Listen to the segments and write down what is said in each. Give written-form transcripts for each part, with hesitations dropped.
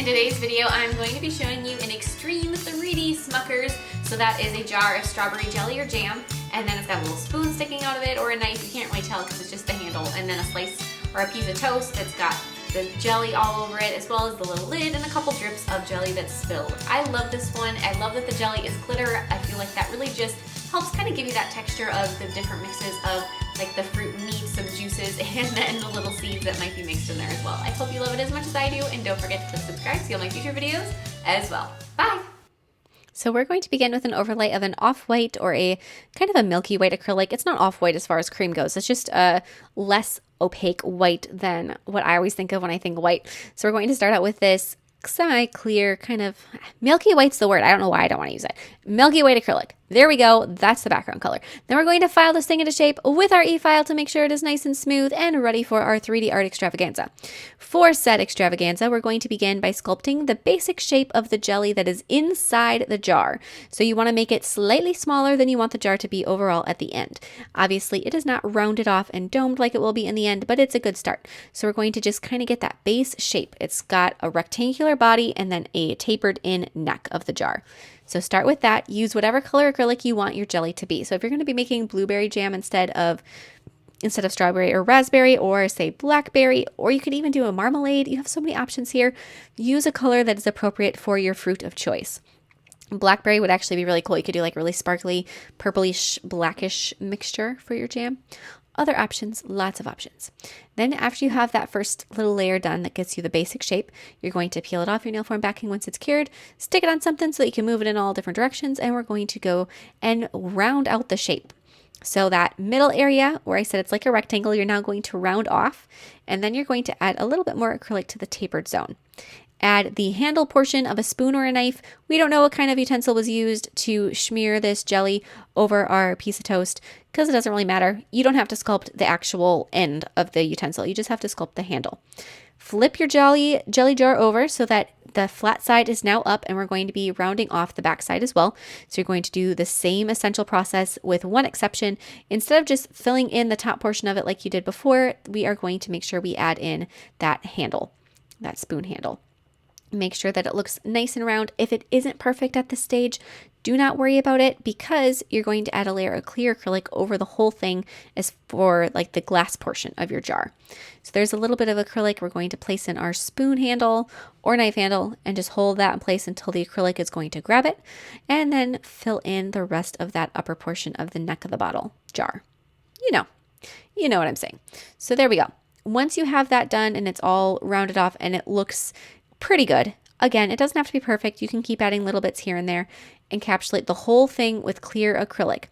today's video, I'm going to be showing you an extreme 3D Smuckers. So that is a jar of strawberry jelly or jam, and then it's got a little spoon sticking out of it or a knife. You can't really tell because it's just the handle, and then a slice or a piece of toast that's got the jelly all over it, as well as the little lid and a couple drips of jelly that's spilled. I love this one. I love that the jelly is glitter. I feel like that really just helps kind of give you that texture of the different mixes of like the fruit meats, some juices, and then the little seeds that might be mixed in there as well. I hope you love it as much as I do, and don't forget to click subscribe to see all my future videos as well. Bye! So we're going to begin with an overlay of an off-white or a kind of a milky white acrylic. It's not off-white as far as cream goes. It's just a less opaque white than what I always think of when I think white. So we're going to start out with this semi-clear kind of milky white's the word. I don't know why I don't want to use it. Milky white acrylic. There we go. That's the background color. Then we're going to file this thing into shape with our e-file to make sure it is nice and smooth and ready for our 3D art extravaganza. For said extravaganza, we're going to begin by sculpting the basic shape of the jelly that is inside the jar. So you want to make it slightly smaller than you want the jar to be overall at the end. Obviously, it is not rounded off and domed like it will be in the end, but it's a good start. So we're going to just kind of get that base shape. It's got a rectangular body and then a tapered in neck of the jar. So start with that. Use whatever color acrylic you want your jelly to be. So if you're going to be making blueberry jam instead of strawberry or raspberry, or say blackberry, or you could even do a marmalade, you have so many options here. Use a color that is appropriate for your fruit of choice. Blackberry would actually be really cool. You could do like really sparkly, purplish, blackish mixture for your jam. Other options, lots of options. Then after you have that first little layer done that gets you the basic shape, you're going to peel it off your nail form backing once it's cured, stick it on something so that you can move it in all different directions, and we're going to go and round out the shape. So that middle area where I said it's like a rectangle, you're now going to round off, and then you're going to add a little bit more acrylic to the tapered zone. Add the handle portion of a spoon or a knife. We don't know what kind of utensil was used to smear this jelly over our piece of toast because it doesn't really matter. You don't have to sculpt the actual end of the utensil. You just have to sculpt the handle. Flip your jelly jar over so that the flat side is now up, and we're going to be rounding off the back side as well. So you're going to do the same essential process with one exception. Instead of just filling in the top portion of it like you did before, we are going to make sure we add in that handle, that spoon handle. Make sure that it looks nice and round. If it isn't perfect at this stage, do not worry about it because you're going to add a layer of clear acrylic over the whole thing as for like the glass portion of your jar. So there's a little bit of acrylic we're going to place in our spoon handle or knife handle and just hold that in place until the acrylic is going to grab it, and then fill in the rest of that upper portion of the neck of the bottle jar. You know what I'm saying. So there we go. Once you have that done and it's all rounded off and it looks pretty good. Again, it doesn't have to be perfect. You can keep adding little bits here and there. Encapsulate the whole thing with clear acrylic.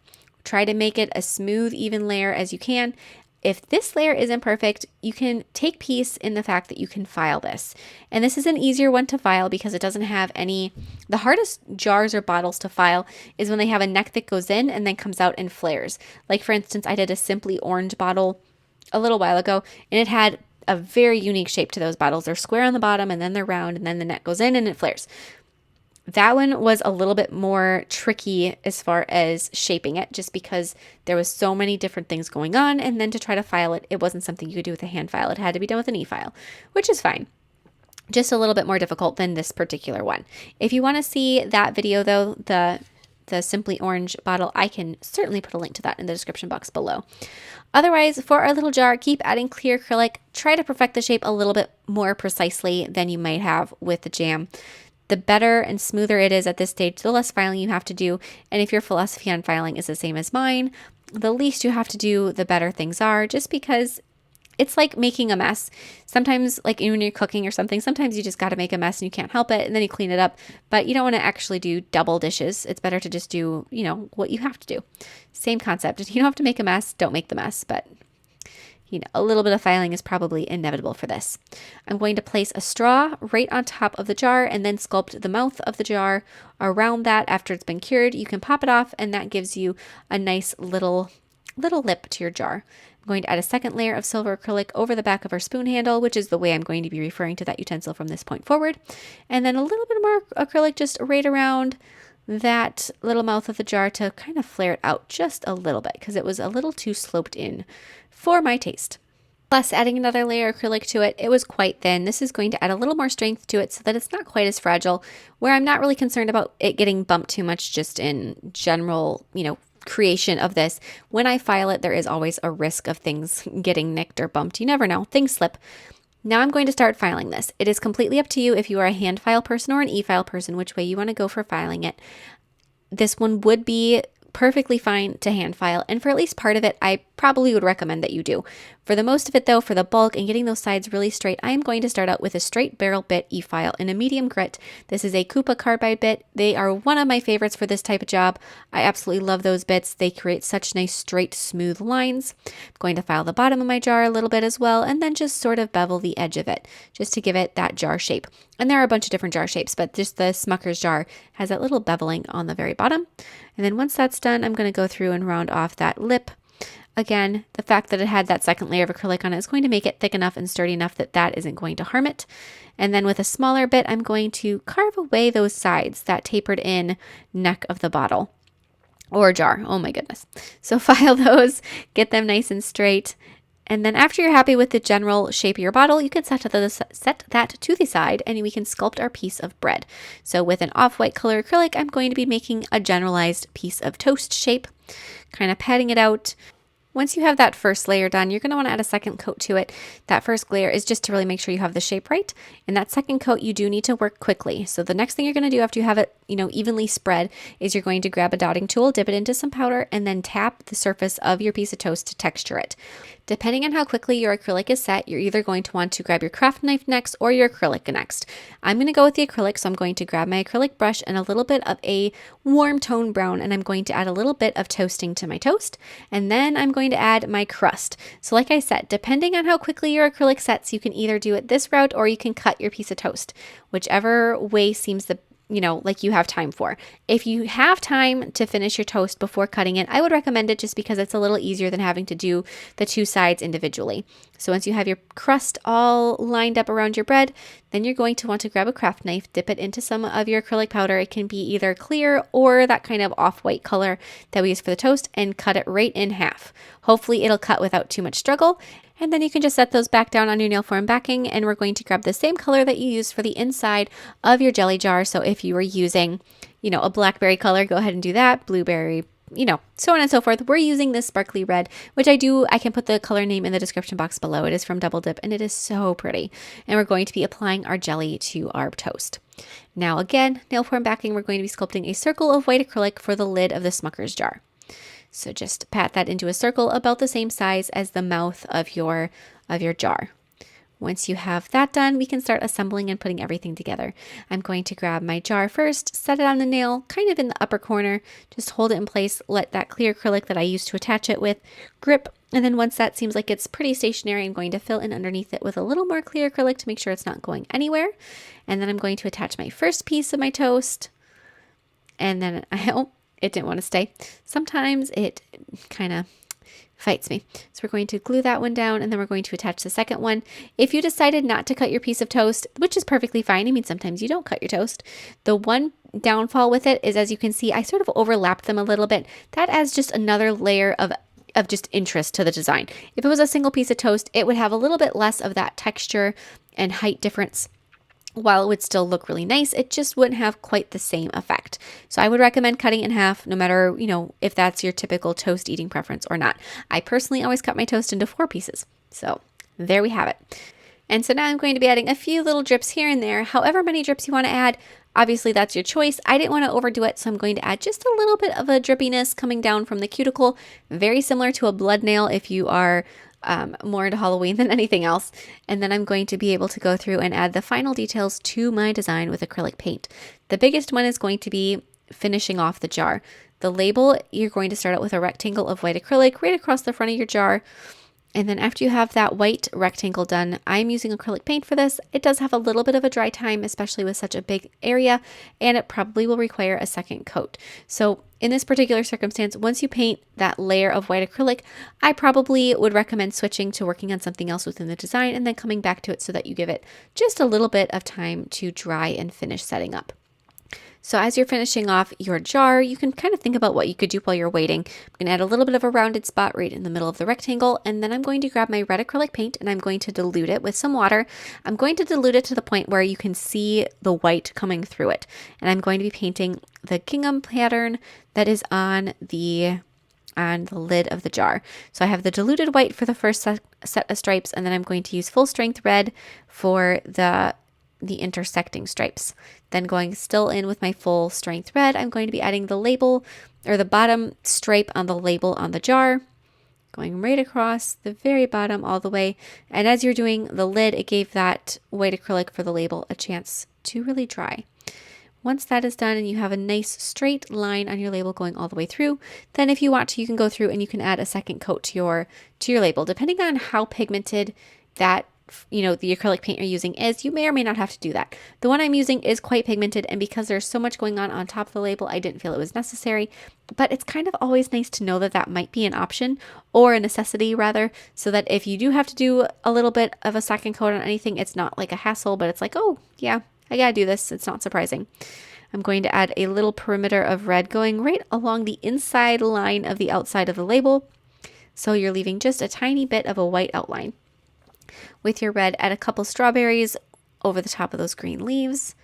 Try to make it a smooth, even layer as you can. If this layer isn't perfect, you can take peace in the fact that you can file this. And this is an easier one to file because it doesn't have any, the hardest jars or bottles to file is when they have a neck that goes in and then comes out and flares. Like for instance, I did a Simply Orange bottle a little while ago, and it had a very unique shape to those bottles. They're square on the bottom and then they're round and then the neck goes in and it flares. That one was a little bit more tricky as far as shaping it just because there was so many different things going on, and then to try to file it, it wasn't something you could do with a hand file. It had to be done with an e-file, which is fine. Just a little bit more difficult than this particular one. If you want to see that video though, the Simply Orange bottle, I can certainly put a link to that in the description box below. Otherwise, for our little jar, keep adding clear acrylic. Try to perfect the shape a little bit more precisely than you might have with the jam. The better and smoother it is at this stage, the less filing you have to do. And if your philosophy on filing is the same as mine, the least you have to do, the better things are, just because it's like making a mess. Sometimes, like when you're cooking or something, sometimes you just got to make a mess and you can't help it, and then you clean it up. But you don't want to actually do double dishes. It's better to just do, what you have to do. Same concept. If you don't have to make a mess, don't make the mess. But, a little bit of filing is probably inevitable for this. I'm going to place a straw right on top of the jar and then sculpt the mouth of the jar around that after it's been cured. You can pop it off, and that gives you a nice little lip to your jar. I'm going to add a second layer of silver acrylic over the back of our spoon handle, which is the way I'm going to be referring to that utensil from this point forward. And then a little bit more acrylic just right around that little mouth of the jar to kind of flare it out just a little bit because it was a little too sloped in for my taste. Plus, adding another layer of acrylic to it, it was quite thin. This is going to add a little more strength to it so that it's not quite as fragile, where I'm not really concerned about it getting bumped too much just in general, creation of this. When I file it, there is always a risk of things getting nicked or bumped. You never know. Things slip. Now I'm going to start filing this. It is completely up to you if you are a hand file person or an e-file person, which way you want to go for filing it. This one would be perfectly fine to hand file, and for at least part of it, I probably would recommend that you do. For the most of it though, for the bulk and getting those sides really straight, I am going to start out with a straight barrel bit e-file in a medium grit. This is a Koopa carbide bit. They are one of my favorites for this type of job. I absolutely love those bits. They create such nice, straight, smooth lines. I'm going to file the bottom of my jar a little bit as well, and then just sort of bevel the edge of it, just to give it that jar shape. And there are a bunch of different jar shapes, but just the Smuckers jar has that little beveling on the very bottom. And then once that's done, I'm going to go through and round off that lip. Again, the fact that it had that second layer of acrylic on it is going to make it thick enough and sturdy enough that that isn't going to harm it. And then with a smaller bit, I'm going to carve away those sides, that tapered in neck of the bottle or jar. Oh my goodness. So file those, get them nice and straight. And then after you're happy with the general shape of your bottle, you can set that to the side and we can sculpt our piece of bread. So with an off-white color acrylic, I'm going to be making a generalized piece of toast shape, kind of patting it out. Once you have that first layer done, you're going to want to add a second coat to it. That first layer is just to really make sure you have the shape right. And that second coat, you do need to work quickly. So the next thing you're going to do after you have it, evenly spread is you're going to grab a dotting tool, dip it into some powder, and then tap the surface of your piece of toast to texture it. Depending on how quickly your acrylic is set, you're either going to want to grab your craft knife next or your acrylic next. I'm going to go with the acrylic, so I'm going to grab my acrylic brush and a little bit of a warm tone brown, and I'm going to add a little bit of toasting to my toast, and then I'm going to add my crust. So like I said, depending on how quickly your acrylic sets, you can either do it this route or you can cut your piece of toast, whichever way seems like you have time for. If you have time to finish your toast before cutting it, I would recommend it just because it's a little easier than having to do the two sides individually. So once you have your crust all lined up around your bread, then you're going to want to grab a craft knife, dip it into some of your acrylic powder. It can be either clear or that kind of off-white color that we use for the toast, and cut it right in half. Hopefully it'll cut without too much struggle. And then you can just set those back down on your nail form backing, and we're going to grab the same color that you used for the inside of your jelly jar. So if you were using, a blackberry color, go ahead and do that. Blueberry, so on and so forth. We're using this sparkly red, which I can put the color name in the description box below. It is from Double Dip and it is so pretty. And we're going to be applying our jelly to our toast. Now again, nail form backing, we're going to be sculpting a circle of white acrylic for the lid of the Smuckers jar. So just pat that into a circle about the same size as the mouth of your jar. Once you have that done, we can start assembling and putting everything together. I'm going to grab my jar first, set it on the nail, kind of in the upper corner, just hold it in place, let that clear acrylic that I used to attach it with grip, and then once that seems like it's pretty stationary, I'm going to fill in underneath it with a little more clear acrylic to make sure it's not going anywhere. And then I'm going to attach my first piece of my toast, and then it didn't want to stay. Sometimes it kind of fights me. So we're going to glue that one down, and then we're going to attach the second one. If you decided not to cut your piece of toast, which is perfectly fine. I mean, sometimes you don't cut your toast. The one downfall with it is, as you can see, I sort of overlapped them a little bit. That adds just another layer of just interest to the design. If it was a single piece of toast, it would have a little bit less of that texture and height difference. While it would still look really nice, it just wouldn't have quite the same effect. So I would recommend cutting it in half, no matter, if that's your typical toast eating preference or not. I personally always cut my toast into 4 pieces. So there we have it. And so now I'm going to be adding a few little drips here and there. However many drips you want to add, obviously that's your choice. I didn't want to overdo it, so I'm going to add just a little bit of a drippiness coming down from the cuticle, very similar to a blood nail if you are more into Halloween than anything else. And then I'm going to be able to go through and add the final details to my design with acrylic paint. The biggest one is going to be finishing off the jar. The label, you're going to start out with a rectangle of white acrylic right across the front of your jar. And then after you have that white rectangle done, I'm using acrylic paint for this. It does have a little bit of a dry time, especially with such a big area, and it probably will require a second coat. So in this particular circumstance, once you paint that layer of white acrylic, I probably would recommend switching to working on something else within the design and then coming back to it so that you give it just a little bit of time to dry and finish setting up. So as you're finishing off your jar, you can kind of think about what you could do while you're waiting. I'm going to add a little bit of a rounded spot right in the middle of the rectangle, and then I'm going to grab my red acrylic paint and I'm going to dilute it with some water. I'm going to dilute it to the point where you can see the white coming through it. And I'm going to be painting the gingham pattern that is on the lid of the jar. So I have the diluted white for the first set of stripes, and then I'm going to use full strength red for the intersecting stripes. Then going still in with my full strength red, I'm going to be adding the label or the bottom stripe on the label on the jar, going right across the very bottom all the way. And as you're doing the lid, it gave that white acrylic for the label a chance to really dry. Once that is done and you have a nice straight line on your label going all the way through, then if you want to, you can go through and you can add a second coat to your label. Depending on how pigmented that the acrylic paint you're using is, you may or may not have to do that. The one I'm using is quite pigmented, and because there's so much going on top of the label, I didn't feel it was necessary, but it's kind of always nice to know that that might be an option, or a necessity rather, so that if you do have to do a little bit of a second coat on anything, it's not like a hassle, but it's like, oh yeah, I gotta do this. It's not surprising. I'm going to add a little perimeter of red going right along the inside line of the outside of the label, so you're leaving just a tiny bit of a white outline. With your red, add a couple strawberries over the top of those green leaves,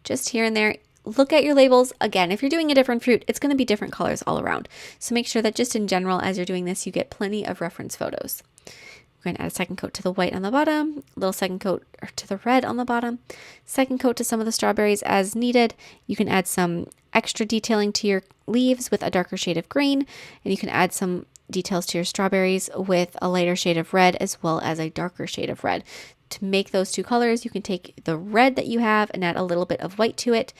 just here and there. Look at your labels. Again, if you're doing a different fruit, it's going to be different colors all around. So make sure that just in general, as you're doing this, you get plenty of reference photos. We're going to add a second coat to the white on the bottom, a little second coat to the red on the bottom, second coat to some of the strawberries as needed. You can add some extra detailing to your leaves with a darker shade of green, and you can add some details to your strawberries with a lighter shade of red as well as a darker shade of red. To make those two colors, you can take the red that you have and add a little bit of white to it,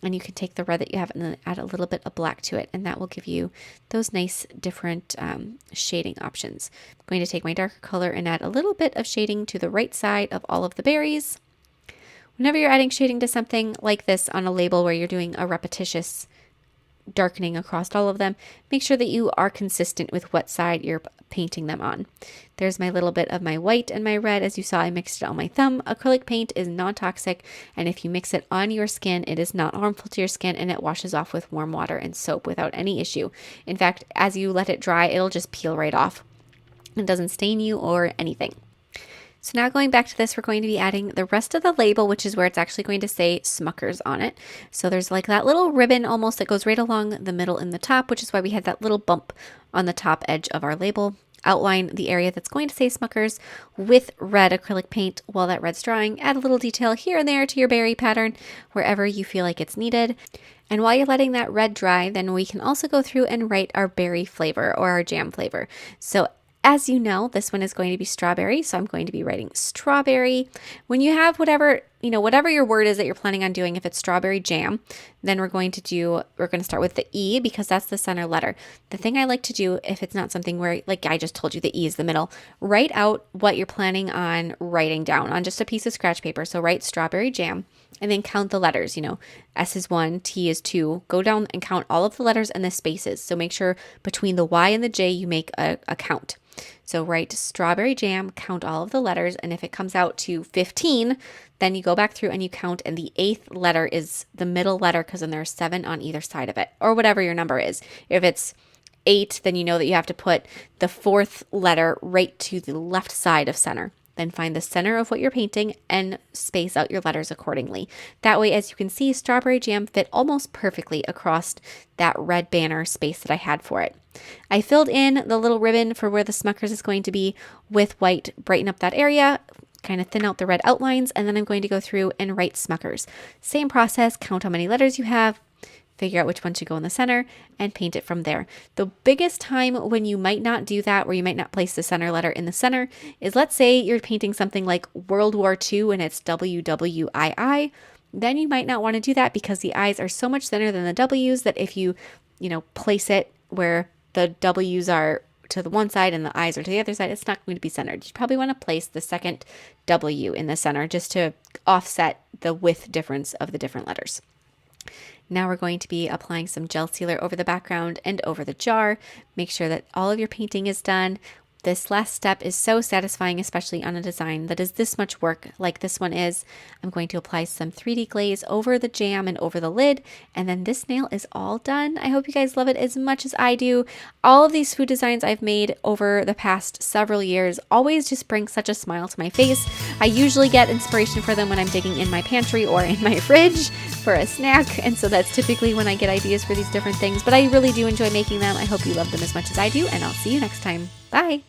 and you can take the red that you have and then add a little bit of black to it, and that will give you those nice different shading options. I'm going to take my darker color and add a little bit of shading to the right side of all of the berries. Whenever you're adding shading to something like this on a label where you're doing a repetitious darkening across all of them, make sure that you are consistent with what side you're painting them on. There's my little bit of my white and my red. As you saw, I mixed it on my thumb. Acrylic paint is non-toxic, and if you mix it on your skin, it is not harmful to your skin, and it washes off with warm water and soap without any issue. In fact, as you let it dry, it'll just peel right off. It doesn't stain you or anything. So now going back to this, we're going to be adding the rest of the label, which is where it's actually going to say Smuckers on it. So there's like that little ribbon almost that goes right along the middle and the top, which is why we had that little bump on the top edge of our label. Outline the area that's going to say Smuckers with red acrylic paint while that red's drying. Add a little detail here and there to your berry pattern wherever you feel like it's needed. And while you're letting that red dry, then we can also go through and write our berry flavor or our jam flavor. So as you know, this one is going to be strawberry, so I'm going to be writing strawberry. When you have whatever your word is that you're planning on doing, if it's strawberry jam, then we're going to start with the E because that's the center letter. The thing I like to do, if it's not something where, like I just told you, the E is the middle, write out what you're planning on writing down on just a piece of scratch paper. So write strawberry jam and then count the letters, S is 1, T is 2. Go down and count all of the letters and the spaces. So make sure between the Y and the J, you make a count. So write strawberry jam, count all of the letters, and if it comes out to 15, then you go back through and you count, and the 8th letter is the middle letter because then there's 7 on either side of it, or whatever your number is. If it's 8, then you know that you have to put the 4th letter right to the left side of center. Then find the center of what you're painting and space out your letters accordingly. That way, as you can see, strawberry jam fit almost perfectly across that red banner space that I had for it. I filled in the little ribbon for where the Smuckers is going to be with white, brighten up that area, kind of thin out the red outlines, and then I'm going to go through and write Smuckers. Same process, count how many letters you have, figure out which one should go in the center, and paint it from there. The biggest time when you might not do that, where you might not place the center letter in the center, is let's say you're painting something like World War II and it's WWII. Then you might not want to do that because the I's are so much thinner than the W's that if you place it where the W's are to the one side and the I's are to the other side, it's not going to be centered. You probably want to place the second W in the center just to offset the width difference of the different letters. Now we're going to be applying some gel sealer over the background and over the jar. Make sure that all of your painting is done. This last step is so satisfying, especially on a design that is this much work like this one is. I'm going to apply some 3D glaze over the jam and over the lid, and then this nail is all done. I hope you guys love it as much as I do. All of these food designs I've made over the past several years always just bring such a smile to my face. I usually get inspiration for them when I'm digging in my pantry or in my fridge for a snack, and so that's typically when I get ideas for these different things, but I really do enjoy making them. I hope you love them as much as I do, and I'll see you next time. Bye!